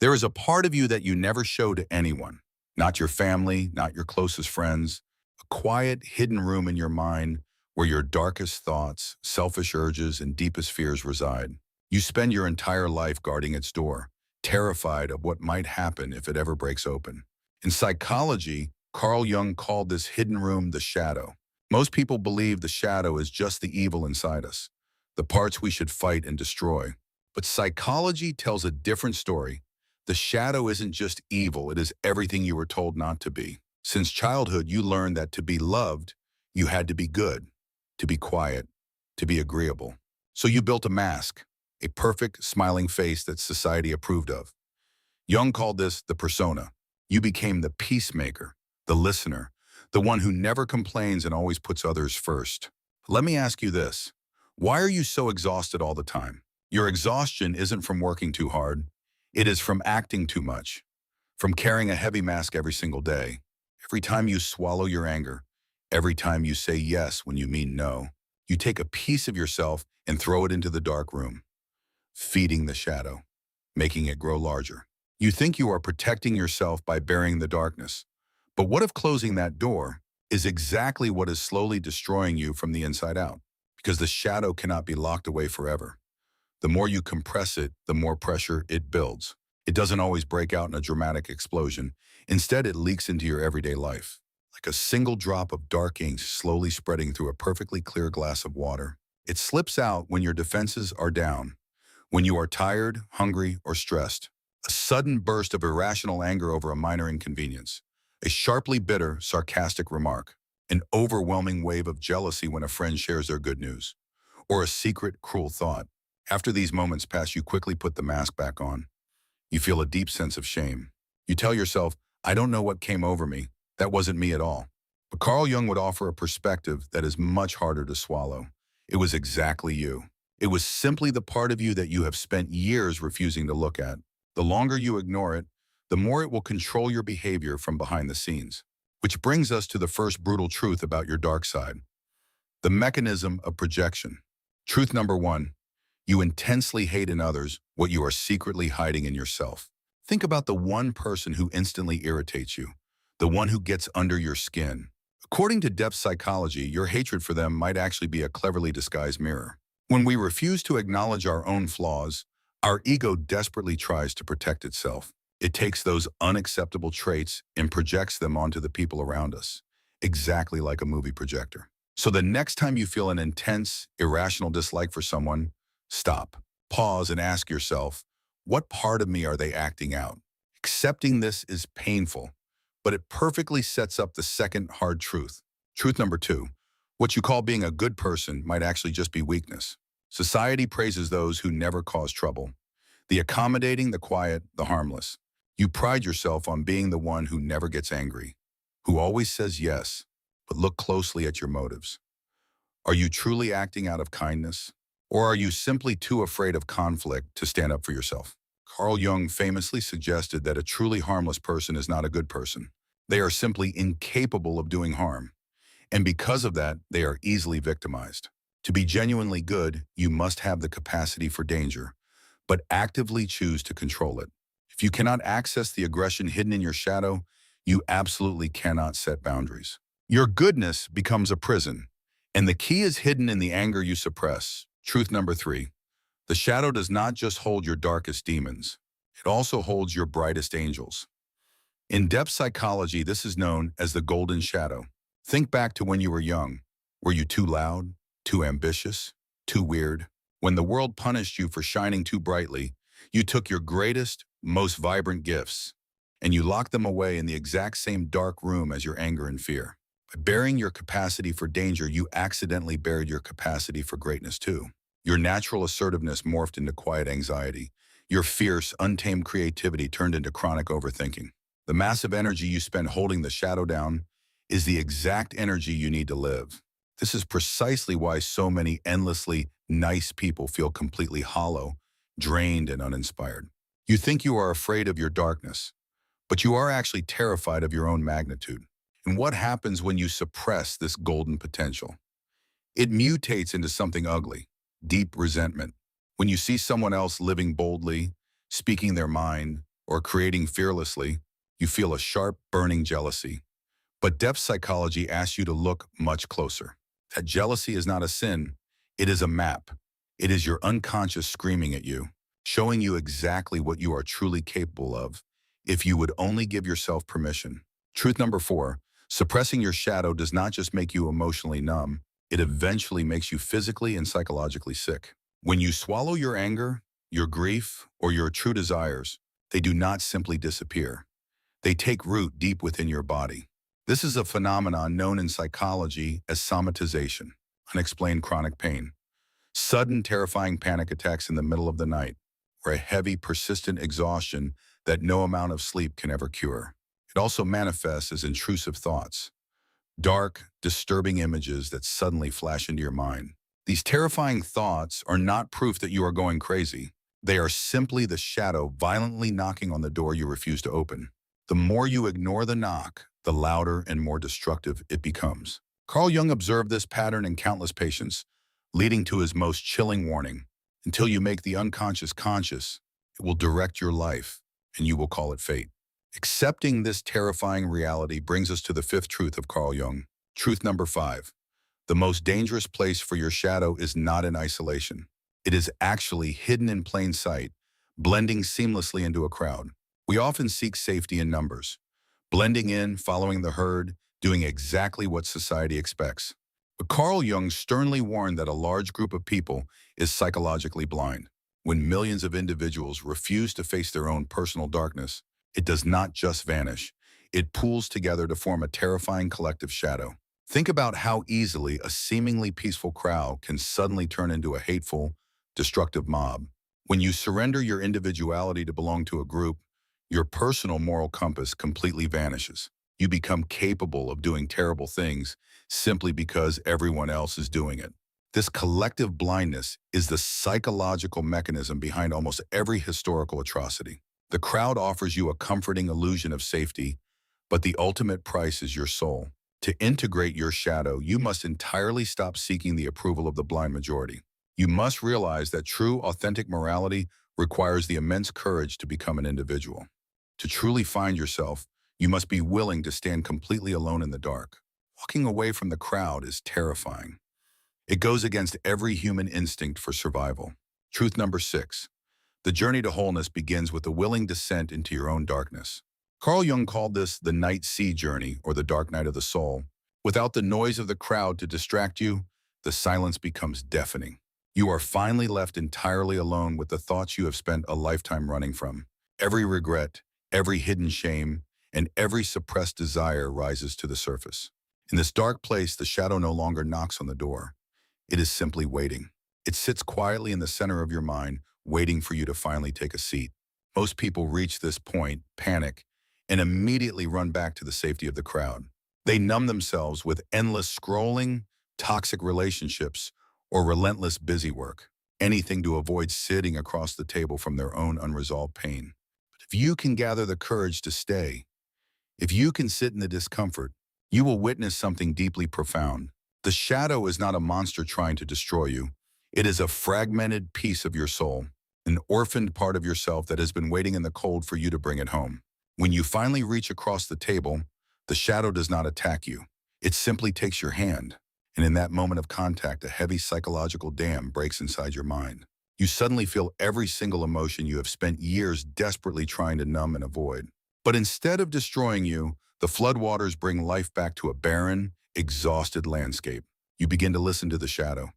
There is a part of you that you never show to anyone, not your family, not your closest friends, a quiet, hidden room in your mind where your darkest thoughts, selfish urges, and deepest fears reside. You spend your entire life guarding its door, terrified of what might happen if it ever breaks open. In psychology, Carl Jung called this hidden room the shadow. Most people believe the shadow is just the evil inside us, the parts we should fight and destroy. But psychology tells a different story. The shadow isn't just evil, it is everything you were told not to be. Since childhood, you learned that to be loved, you had to be good, to be quiet, to be agreeable. So you built a mask, a perfect, smiling face that society approved of. Jung called this the persona. You became the peacemaker, the listener, the one who never complains and always puts others first. Let me ask you this. Why are you so exhausted all the time? Your exhaustion isn't from working too hard. It is from acting too much, from carrying a heavy mask every single day. Every time you swallow your anger, every time you say yes when you mean no, you take a piece of yourself and throw it into the dark room, feeding the shadow, making it grow larger. You think you are protecting yourself by burying the darkness. But what if closing that door is exactly what is slowly destroying you from the inside out? Because the shadow cannot be locked away forever. The more you compress it, the more pressure it builds. It doesn't always break out in a dramatic explosion. Instead, it leaks into your everyday life, like a single drop of dark ink slowly spreading through a perfectly clear glass of water. It slips out when your defenses are down, when you are tired, hungry, or stressed. A sudden burst of irrational anger over a minor inconvenience. A sharply bitter, sarcastic remark. An overwhelming wave of jealousy when a friend shares their good news. Or a secret, cruel thought. After these moments pass, you quickly put the mask back on. You feel a deep sense of shame. You tell yourself, I don't know what came over me. That wasn't me at all. But Carl Jung would offer a perspective that is much harder to swallow. It was exactly you. It was simply the part of you that you have spent years refusing to look at. The longer you ignore it, the more it will control your behavior from behind the scenes. Which brings us to the first brutal truth about your dark side. The mechanism of projection. Truth number one. You intensely hate in others what you are secretly hiding in yourself. Think about the one person who instantly irritates you, the one who gets under your skin. According to depth psychology, your hatred for them might actually be a cleverly disguised mirror. When we refuse to acknowledge our own flaws, our ego desperately tries to protect itself. It takes those unacceptable traits and projects them onto the people around us, exactly like a movie projector. So the next time you feel an intense, irrational dislike for someone, stop, pause, and ask yourself, what part of me are they acting out? Accepting this is painful, but it perfectly sets up the second hard truth. Truth number two, what you call being a good person might actually just be weakness. Society praises those who never cause trouble. The accommodating, the quiet, the harmless. You pride yourself on being the one who never gets angry, who always says yes, but look closely at your motives. Are you truly acting out of kindness? Or are you simply too afraid of conflict to stand up for yourself? Carl Jung famously suggested that a truly harmless person is not a good person. They are simply incapable of doing harm. And because of that, they are easily victimized. To be genuinely good, you must have the capacity for danger, but actively choose to control it. If you cannot access the aggression hidden in your shadow, you absolutely cannot set boundaries. Your goodness becomes a prison, and the key is hidden in the anger you suppress. Truth number three, the shadow does not just hold your darkest demons. It also holds your brightest angels. In depth psychology, this is known as the golden shadow. Think back to when you were young. Were you too loud, too ambitious, too weird? When the world punished you for shining too brightly, you took your greatest, most vibrant gifts, and you locked them away in the exact same dark room as your anger and fear. By burying your capacity for danger, you accidentally buried your capacity for greatness too. Your natural assertiveness morphed into quiet anxiety. Your fierce, untamed creativity turned into chronic overthinking. The massive energy you spend holding the shadow down is the exact energy you need to live. This is precisely why so many endlessly nice people feel completely hollow, drained, and uninspired. You think you are afraid of your darkness, but you are actually terrified of your own magnitude. And what happens when you suppress this golden potential? It mutates into something ugly. Deep resentment. When you see someone else living boldly, speaking their mind, or creating fearlessly, you feel a sharp, burning jealousy. But depth psychology asks you to look much closer. That jealousy is not a sin, it is a map. It is your unconscious screaming at you, showing you exactly what you are truly capable of, if you would only give yourself permission. Truth number 4, suppressing your shadow does not just make you emotionally numb, it eventually makes you physically and psychologically sick. When you swallow your anger, your grief, or your true desires, they do not simply disappear. They take root deep within your body. This is a phenomenon known in psychology as somatization, unexplained chronic pain, sudden terrifying panic attacks in the middle of the night, or a heavy, persistent exhaustion that no amount of sleep can ever cure. It also manifests as intrusive thoughts, dark, disturbing images that suddenly flash into your mind. These terrifying thoughts are not proof that you are going crazy. They are simply the shadow violently knocking on the door you refuse to open. The more you ignore the knock, the louder and more destructive it becomes. Carl Jung observed this pattern in countless patients, leading to his most chilling warning. Until you make the unconscious conscious, it will direct your life, and you will call it fate. Accepting this terrifying reality brings us to the fifth truth of Carl Jung. Truth number 5. The most dangerous place for your shadow is not in isolation. It is actually hidden in plain sight, blending seamlessly into a crowd. We often seek safety in numbers, blending in, following the herd, doing exactly what society expects. But Carl Jung sternly warned that a large group of people is psychologically blind. When millions of individuals refuse to face their own personal darkness, it does not just vanish. It pools together to form a terrifying collective shadow. Think about how easily a seemingly peaceful crowd can suddenly turn into a hateful, destructive mob. When you surrender your individuality to belong to a group, your personal moral compass completely vanishes. You become capable of doing terrible things simply because everyone else is doing it. This collective blindness is the psychological mechanism behind almost every historical atrocity. The crowd offers you a comforting illusion of safety, but the ultimate price is your soul. To integrate your shadow, you must entirely stop seeking the approval of the blind majority. You must realize that true, authentic morality requires the immense courage to become an individual. To truly find yourself, you must be willing to stand completely alone in the dark. Walking away from the crowd is terrifying. It goes against every human instinct for survival. Truth number 6. The journey to wholeness begins with a willing descent into your own darkness. Carl Jung called this the night sea journey, or the dark night of the soul. Without the noise of the crowd to distract you, the silence becomes deafening. You are finally left entirely alone with the thoughts you have spent a lifetime running from. Every regret, every hidden shame, and every suppressed desire rises to the surface. In this dark place, the shadow no longer knocks on the door. It is simply waiting. It sits quietly in the center of your mind, waiting for you to finally take a seat. Most people reach this point, panic, and immediately run back to the safety of the crowd. They numb themselves with endless scrolling, toxic relationships, or relentless busy work, anything to avoid sitting across the table from their own unresolved pain. But if you can gather the courage to stay, if you can sit in the discomfort, you will witness something deeply profound. The shadow is not a monster trying to destroy you. It is a fragmented piece of your soul, an orphaned part of yourself that has been waiting in the cold for you to bring it home. When you finally reach across the table, the shadow does not attack you. It simply takes your hand. And in that moment of contact, a heavy psychological dam breaks inside your mind. You suddenly feel every single emotion you have spent years desperately trying to numb and avoid. But instead of destroying you, the floodwaters bring life back to a barren, exhausted landscape. You begin to listen to the shadow,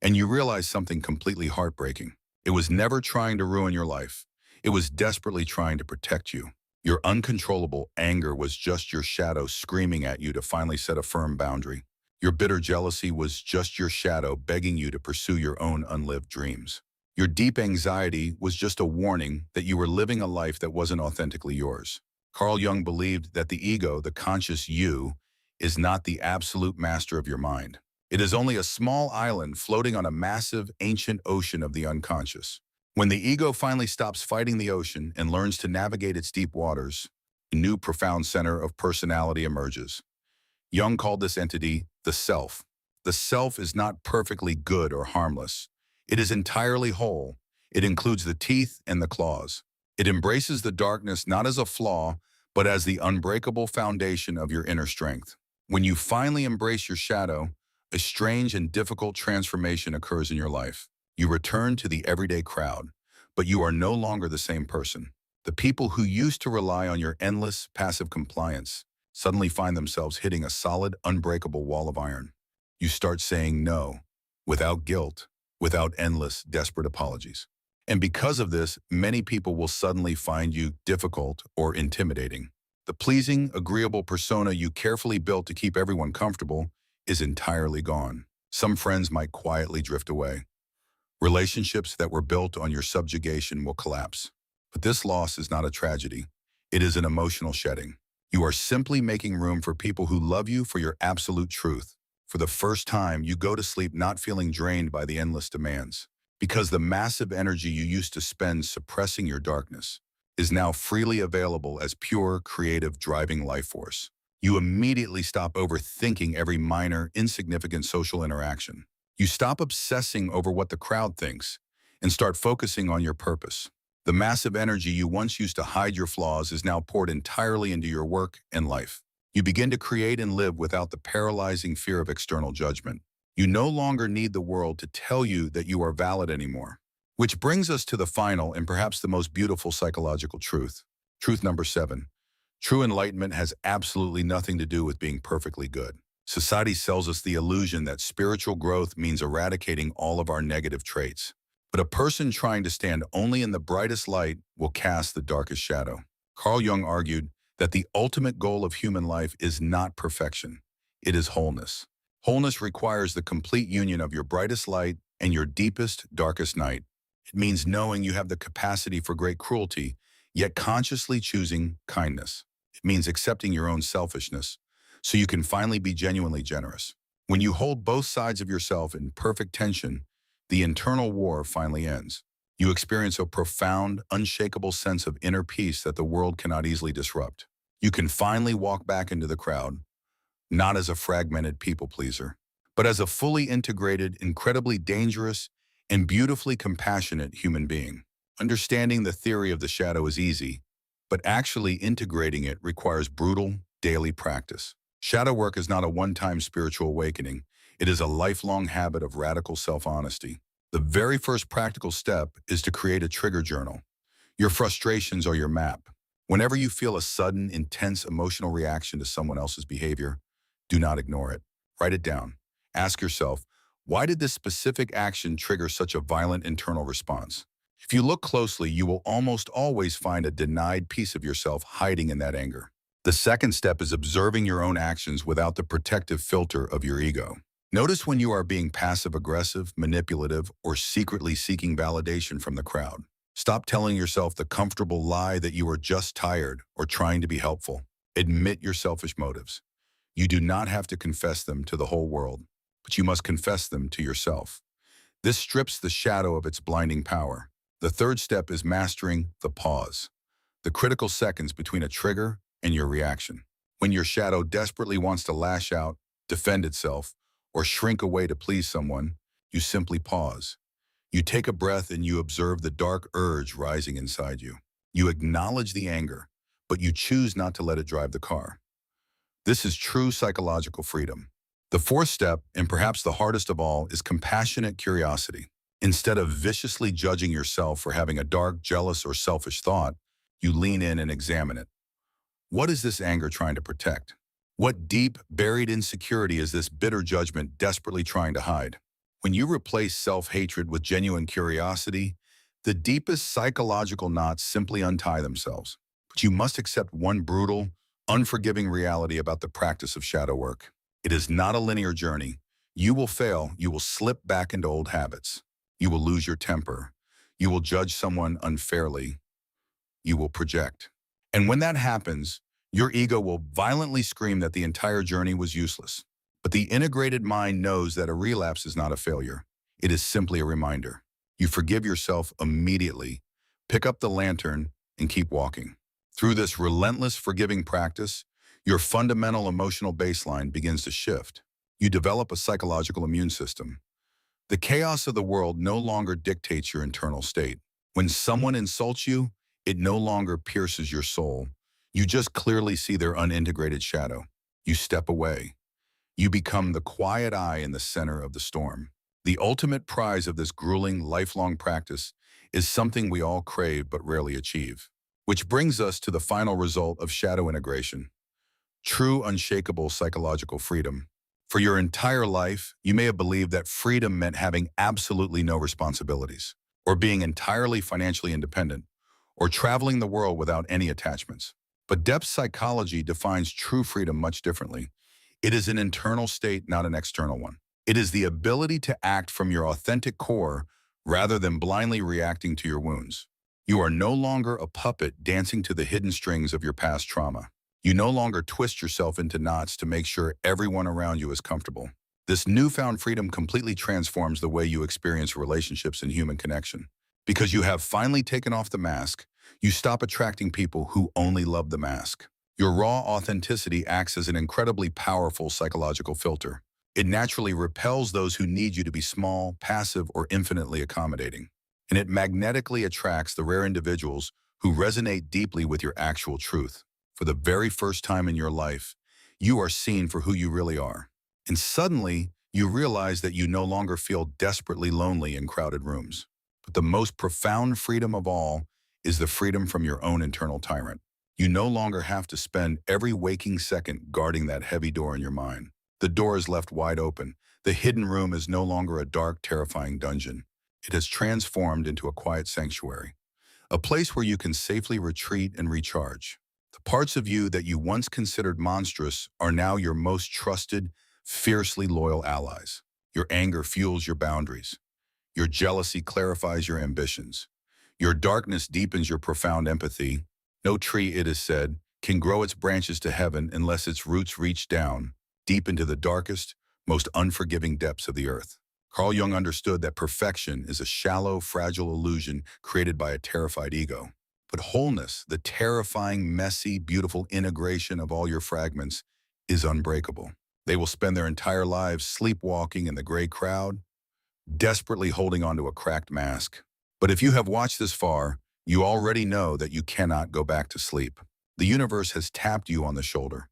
and you realize something completely heartbreaking. It was never trying to ruin your life. It was desperately trying to protect you. Your uncontrollable anger was just your shadow screaming at you to finally set a firm boundary. Your bitter jealousy was just your shadow begging you to pursue your own unlived dreams. Your deep anxiety was just a warning that you were living a life that wasn't authentically yours. Carl Jung believed that the ego, the conscious you, is not the absolute master of your mind. It is only a small island floating on a massive, ancient ocean of the unconscious. When the ego finally stops fighting the ocean and learns to navigate its deep waters, a new profound center of personality emerges. Jung called this entity the self. The self is not perfectly good or harmless. It is entirely whole. It includes the teeth and the claws. It embraces the darkness not as a flaw, but as the unbreakable foundation of your inner strength. When you finally embrace your shadow, a strange and difficult transformation occurs in your life. You return to the everyday crowd, but you are no longer the same person. The people who used to rely on your endless, passive compliance suddenly find themselves hitting a solid, unbreakable wall of iron. You start saying no, without guilt, without endless, desperate apologies. And because of this, many people will suddenly find you difficult or intimidating. The pleasing, agreeable persona you carefully built to keep everyone comfortable is entirely gone. Some friends might quietly drift away. Relationships that were built on your subjugation will collapse. But this loss is not a tragedy. It is an emotional shedding. You are simply making room for people who love you for your absolute truth. For the first time, you go to sleep not feeling drained by the endless demands, because the massive energy you used to spend suppressing your darkness is now freely available as pure, creative, driving life force. You immediately stop overthinking every minor, insignificant social interaction. You stop obsessing over what the crowd thinks and start focusing on your purpose. The massive energy you once used to hide your flaws is now poured entirely into your work and life. You begin to create and live without the paralyzing fear of external judgment. You no longer need the world to tell you that you are valid anymore. Which brings us to the final and perhaps the most beautiful psychological truth. Truth number 7. True enlightenment has absolutely nothing to do with being perfectly good. Society sells us the illusion that spiritual growth means eradicating all of our negative traits. But a person trying to stand only in the brightest light will cast the darkest shadow. Carl Jung argued that the ultimate goal of human life is not perfection. It is wholeness. Wholeness requires the complete union of your brightest light and your deepest, darkest night. It means knowing you have the capacity for great cruelty, yet consciously choosing kindness. It means accepting your own selfishness, so you can finally be genuinely generous. When you hold both sides of yourself in perfect tension, the internal war finally ends. You experience a profound, unshakable sense of inner peace that the world cannot easily disrupt. You can finally walk back into the crowd, not as a fragmented people pleaser, but as a fully integrated, incredibly dangerous, and beautifully compassionate human being. Understanding the theory of the shadow is easy, but actually integrating it requires brutal, daily practice. Shadow work is not a one-time spiritual awakening. It is a lifelong habit of radical self-honesty. The very first practical step is to create a trigger journal. Your frustrations are your map. Whenever you feel a sudden, intense emotional reaction to someone else's behavior, do not ignore it. Write it down. Ask yourself, why did this specific action trigger such a violent internal response? If you look closely, you will almost always find a denied piece of yourself hiding in that anger. The second step is observing your own actions without the protective filter of your ego. Notice when you are being passive-aggressive, manipulative, or secretly seeking validation from the crowd. Stop telling yourself the comfortable lie that you are just tired or trying to be helpful. Admit your selfish motives. You do not have to confess them to the whole world, but you must confess them to yourself. This strips the shadow of its blinding power. The third step is mastering the pause, the critical seconds between a trigger and your reaction. When your shadow desperately wants to lash out, defend itself, or shrink away to please someone, you simply pause. You take a breath and you observe the dark urge rising inside you. You acknowledge the anger, but you choose not to let it drive the car. This is true psychological freedom. The fourth step, and perhaps the hardest of all, is compassionate curiosity. Instead of viciously judging yourself for having a dark, jealous, or selfish thought, you lean in and examine it. What is this anger trying to protect? What deep, buried insecurity is this bitter judgment desperately trying to hide? When you replace self-hatred with genuine curiosity, the deepest psychological knots simply untie themselves. But you must accept one brutal, unforgiving reality about the practice of shadow work. It is not a linear journey. You will fail. You will slip back into old habits. You will lose your temper. You will judge someone unfairly. You will project. And when that happens, your ego will violently scream that the entire journey was useless. But the integrated mind knows that a relapse is not a failure. It is simply a reminder. You forgive yourself immediately, pick up the lantern, and keep walking. Through this relentless forgiving practice, your fundamental emotional baseline begins to shift. You develop a psychological immune system. The chaos of the world no longer dictates your internal state. When someone insults you, It no longer pierces your soul. You just clearly see their unintegrated shadow. You step away. You become the quiet eye in the center of the storm. The ultimate prize of this grueling, lifelong practice is something we all crave but rarely achieve. Which brings us to the final result of shadow integration: true, unshakable psychological freedom. For your entire life, you may have believed that freedom meant having absolutely no responsibilities, or being entirely financially independent, or traveling the world without any attachments. But depth psychology defines true freedom much differently. It is an internal state, not an external one. It is the ability to act from your authentic core rather than blindly reacting to your wounds. You are no longer a puppet dancing to the hidden strings of your past trauma. You no longer twist yourself into knots to make sure everyone around you is comfortable. This newfound freedom completely transforms the way you experience relationships and human connection. Because you have finally taken off the mask, you stop attracting people who only love the mask. Your raw authenticity acts as an incredibly powerful psychological filter. It naturally repels those who need you to be small, passive, or infinitely accommodating. And it magnetically attracts the rare individuals who resonate deeply with your actual truth. For the very first time in your life, you are seen for who you really are. And suddenly, you realize that you no longer feel desperately lonely in crowded rooms. But the most profound freedom of all is the freedom from your own internal tyrant. You no longer have to spend every waking second guarding that heavy door in your mind. The door is left wide open. The hidden room is no longer a dark, terrifying dungeon. It has transformed into a quiet sanctuary, a place where you can safely retreat and recharge. The parts of you that you once considered monstrous are now your most trusted, fiercely loyal allies. Your anger fuels your boundaries. Your jealousy clarifies your ambitions. Your darkness deepens your profound empathy. No tree, it is said, can grow its branches to heaven unless its roots reach down, deep into the darkest, most unforgiving depths of the earth. Carl Jung understood that perfection is a shallow, fragile illusion created by a terrified ego. But wholeness, the terrifying, messy, beautiful integration of all your fragments, is unbreakable. They will spend their entire lives sleepwalking in the gray crowd, desperately holding onto a cracked mask. But if you have watched this far, you already know that you cannot go back to sleep. The universe has tapped you on the shoulder,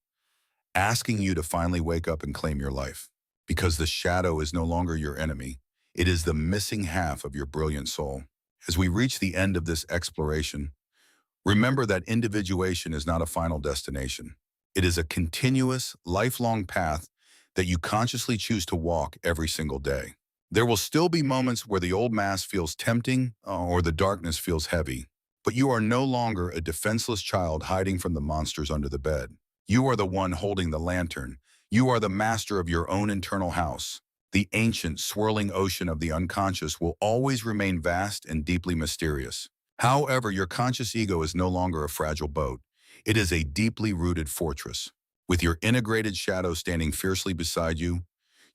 asking you to finally wake up and claim your life. Because the shadow is no longer your enemy. It is the missing half of your brilliant soul. As we reach the end of this exploration, remember that individuation is not a final destination. It is a continuous, lifelong path that you consciously choose to walk every single day. There will still be moments where the old mask feels tempting or the darkness feels heavy, but you are no longer a defenseless child hiding from the monsters under the bed. You are the one holding the lantern. You are the master of your own internal house. The ancient, swirling ocean of the unconscious will always remain vast and deeply mysterious. However, your conscious ego is no longer a fragile boat. It is a deeply rooted fortress. With your integrated shadow standing fiercely beside you,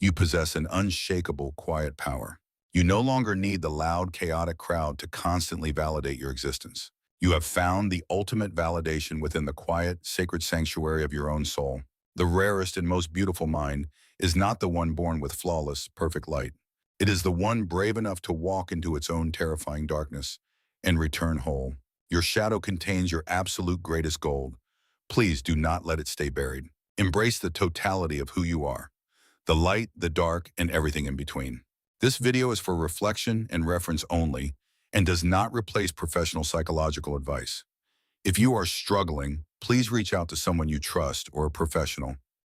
you possess an unshakable, quiet power. You no longer need the loud, chaotic crowd to constantly validate your existence. You have found the ultimate validation within the quiet, sacred sanctuary of your own soul. The rarest and most beautiful mind is not the one born with flawless, perfect light. It is the one brave enough to walk into its own terrifying darkness and return whole. Your shadow contains your absolute greatest gold. Please do not let it stay buried. Embrace the totality of who you are, the light, the dark, and everything in between. This video is for reflection and reference only and does not replace professional psychological advice. If you are struggling, please reach out to someone you trust or a professional.